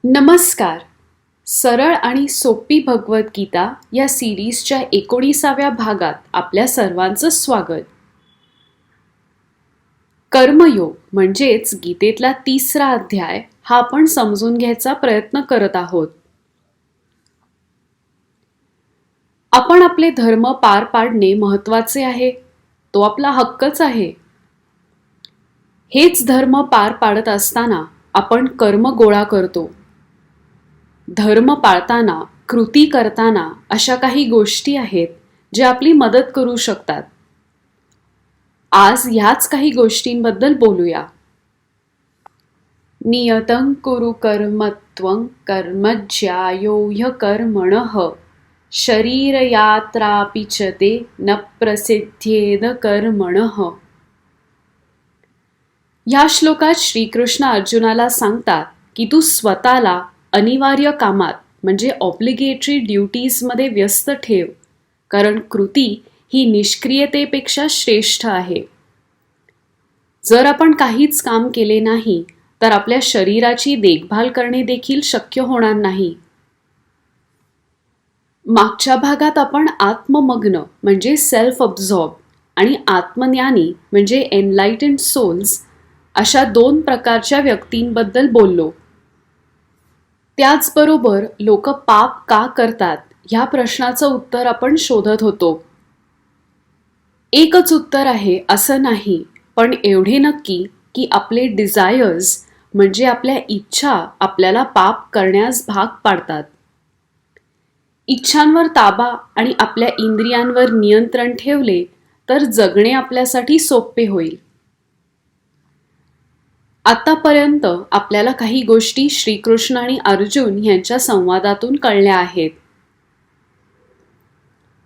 नमस्कार. सरळ आणि सोपी भगवद्गीता या सिरीजच्या 19व्या भागात आपल्या सर्वांचं स्वागत. कर्मयोग म्हणजेच गीतेतला 3रा अध्याय हा आपण समजून घ्यायचा प्रयत्न करत आहोत. आपण आपले धर्म पार पाडणे महत्त्वाचे आहे, तो आपला हक्कच आहे. हेच धर्म पार पाडत असताना आपण कर्म गोळा करतो. धर्म पाळताना, कृती करताना अशा काही गोष्टी आहेत ज्या आपली मदत करू शकतात. आज ह्याच काही गोष्टींबद्दल बोलूया. नियतं कुरु कर्म त्वं कर्म ज्यायो ह्यकर्मणः शरीरयात्रापि च ते न प्रसिद्ध्येद कर्मणः. ह्या श्लोकात श्रीकृष्ण अर्जुनाला सांगतात की तू स्वतःला अनिवार्य कामात म्हणजे ऑब्लिगेटरी ड्युटीजमध्ये व्यस्त ठेव, कारण कृती ही निष्क्रियतेपेक्षा श्रेष्ठ आहे. जर आपण काहीच काम केले नाही तर आपल्या शरीराची देखभाल करणे देखील शक्य होणार नाही. मागच्या भागात आपण आत्ममग्न म्हणजे सेल्फ अब्झॉर्ब आणि आत्मज्ञानी म्हणजे एनलाइटन्ड सोल्स अशा 2 प्रकारच्या व्यक्तींबद्दल बोललो. त्याचबरोबर लोक पाप का करतात ह्या प्रश्नाचं उत्तर आपण शोधत होतो. एकच उत्तर आहे असं नाही, पण एवढे नक्की की आपले डिझायर्स म्हणजे आपल्या इच्छा आपल्याला पाप करण्यास भाग पाडतात. इच्छांवर ताबा आणि आपल्या इंद्रियांवर नियंत्रण ठेवले तर जगणे आपल्यासाठी सोपे होईल. आतापर्यंत आपल्याला काही गोष्टी श्रीकृष्ण आणि अर्जुन यांच्या संवादातून कळल्या आहेत.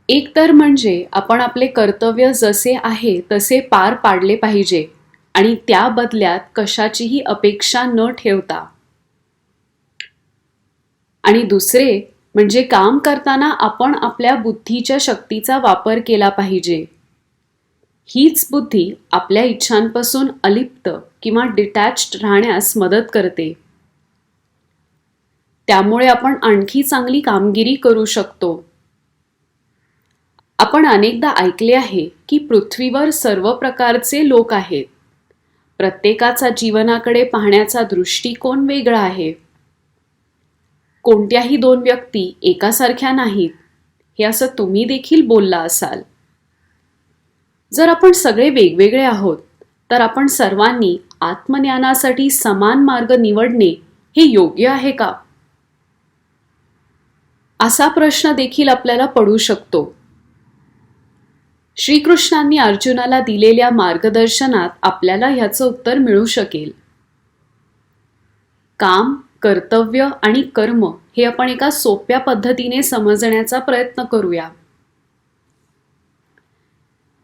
एक तर म्हणजे आपण आपले कर्तव्य जसे आहे तसे पार पाडले पाहिजे आणि त्या बदल्यात कशाचीही अपेक्षा न ठेवता. आणि दुसरे म्हणजे काम करताना आपण आपल्या बुद्धीच्या शक्तीचा वापर केला पाहिजे. हीच बुद्धी आपल्या इच्छांपासून अलिप्त किंवा डिटॅच्ड राहण्यास मदत करते. त्यामुळे आपण आणखी चांगली कामगिरी करू शकतो. आपण अनेकदा ऐकले आहे की पृथ्वीवर सर्व प्रकारचे लोक आहेत. प्रत्येकाचा जीवनाकडे पाहण्याचा दृष्टिकोन वेगळा आहे. कोणत्याही 2 व्यक्ती एकासारख्या नाहीत, हे असं तुम्ही देखील बोलला असाल. जर आपण सगळे वेगवेगळे आहोत तर आपण सर्वांनी आत्मज्ञानासाठी समान मार्ग निवडणे हे योग्य आहे का? असा प्रश्न देखील आपल्याला पडू शकतो. श्रीकृष्णांनी अर्जुनाला दिलेल्या मार्गदर्शनात आपल्याला ह्याचं उत्तर मिळू शकेल. काम, कर्तव्य आणि कर्म हे आपण एका सोप्या पद्धतीने समजण्याचा प्रयत्न करूया.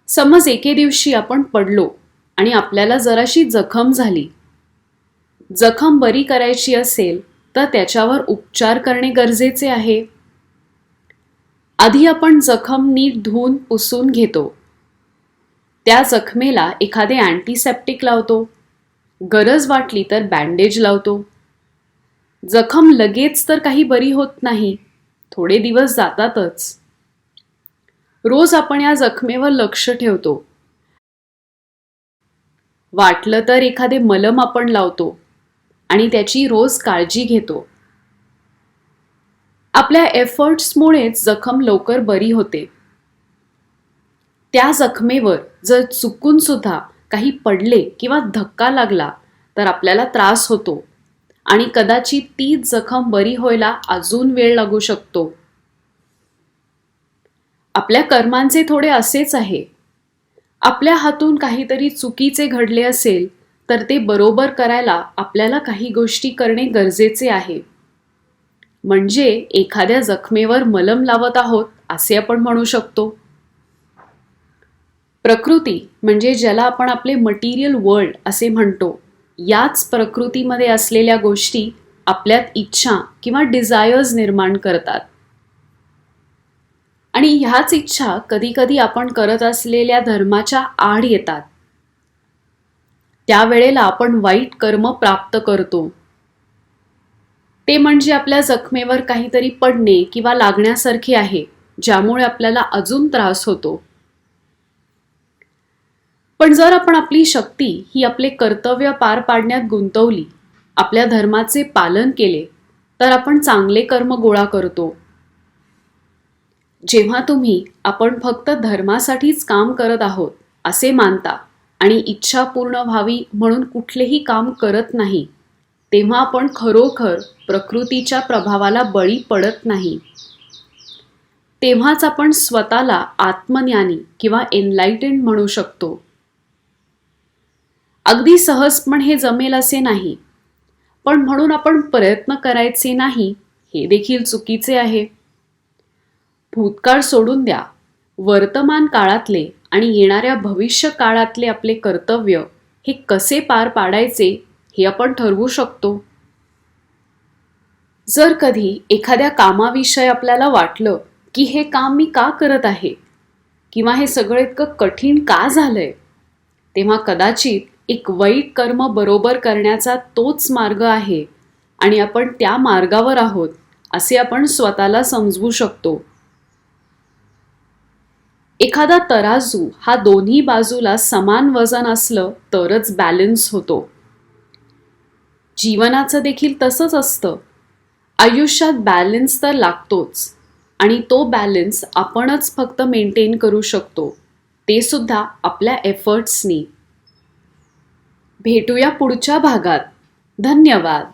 समज एके दिवशी आपण पडलो आणि आपल्याला जराशी जखम झाली. जखम बरी करायची असेल तर त्याच्यावर उपचार करणे गरजेचे आहे. आधी आपण जखम नीट धुवून पुसून घेतो. त्या जखमेला एखादे अँटीसेप्टिक लावतो. गरज वाटली तर बँडेज लावतो. जखम लगेच तर काही बरी होत नाही, थोडे दिवस जातातच. रोज आपण या जखमेवर लक्ष ठेवतो. वाटलं तर एखादे मलम आपण लावतो आणि त्याची रोज काळजी घेतो. आपल्या एफर्ट्समुळेच जखम लवकर बरी होते. त्या जखमेवर जर चुकून सुद्धा काही पडले किंवा धक्का लागला तर आपल्याला त्रास होतो आणि कदाचित तीच जखम बरी व्हायला अजून वेळ लागू शकतो. आपल्या कर्मांचे थोडे असेच आहे. आपल्या हातून काहीतरी चुकीचे घडले असेल तर ते बरोबर करायला आपल्याला काही गोष्टी करणे गरजेचे आहे. म्हणजे एखाद्या जखमेवर मलम लावत आहोत असे आपण म्हणू शकतो. प्रकृती म्हणजे ज्याला आपण आपले मटेरियल वर्ल्ड असे म्हणतो, याच प्रकृतीमध्ये असलेल्या गोष्टी आपल्यात इच्छा किंवा डिझायर्स निर्माण करतात. आणि ह्याच इच्छा कधीकधी आपण करत असलेल्या धर्माच्या आड येतात. त्यावेळेला आपण वाईट कर्म प्राप्त करतो. ते म्हणजे आपल्या जखमेवर काहीतरी पडणे किंवा लागण्यासारखे आहे, ज्यामुळे आपल्याला अजून त्रास होतो. पण जर आपण आपली शक्ती ही आपले कर्तव्य पार पाडण्यात गुंतवली, आपल्या धर्माचे पालन केले, तर आपण चांगले कर्म गोळा करतो. जेव्हा तुम्ही आपण फक्त धर्मासाठीच काम करत आहोत असे मानता आणि इच्छा पूर्ण व्हावी म्हणून कुठलेही काम करत नाही, तेव्हा आपण खरोखर प्रकृतीच्या प्रभावाला बळी पडत नाही. तेव्हाच आपण स्वतःला आत्मज्ञानी किंवा एनलाइटेंड म्हणू शकतो. अगदी सहजपणे हे जमेल असे नाही, पण म्हणून आपण प्रयत्न करायचे नाही हे देखील चुकीचे आहे. भूतकाळ सोडून द्या. वर्तमान काळातले आणि येणाऱ्या भविष्य काळातले आपले कर्तव्य हे कसे पार पाडायचे हे आपण ठरवू शकतो. जर कधी एखाद्या कामाविषयी आपल्याला वाटलं की हे काम मी का करत आहे किंवा हे सगळं इतकं कठीण का झालंय, तेव्हा कदाचित एक वाईट कर्म बरोबर करण्याचा तोच मार्ग आहे आणि आपण त्या मार्गावर आहोत असे आपण स्वतःला समजवू शकतो. एखादा तराजू हा दोन्ही बाजूला समान वजन असलं तरच बॅलन्स होतो. जीवनाचं देखील तसंच असतं. आयुष्यात बॅलन्स तर लागतोच आणि तो बॅलन्स आपणच फक्त मेंटेन करू शकतो, ते सुद्धा आपल्या एफर्ट्सनी. भेटूया पुढच्या भागात. धन्यवाद.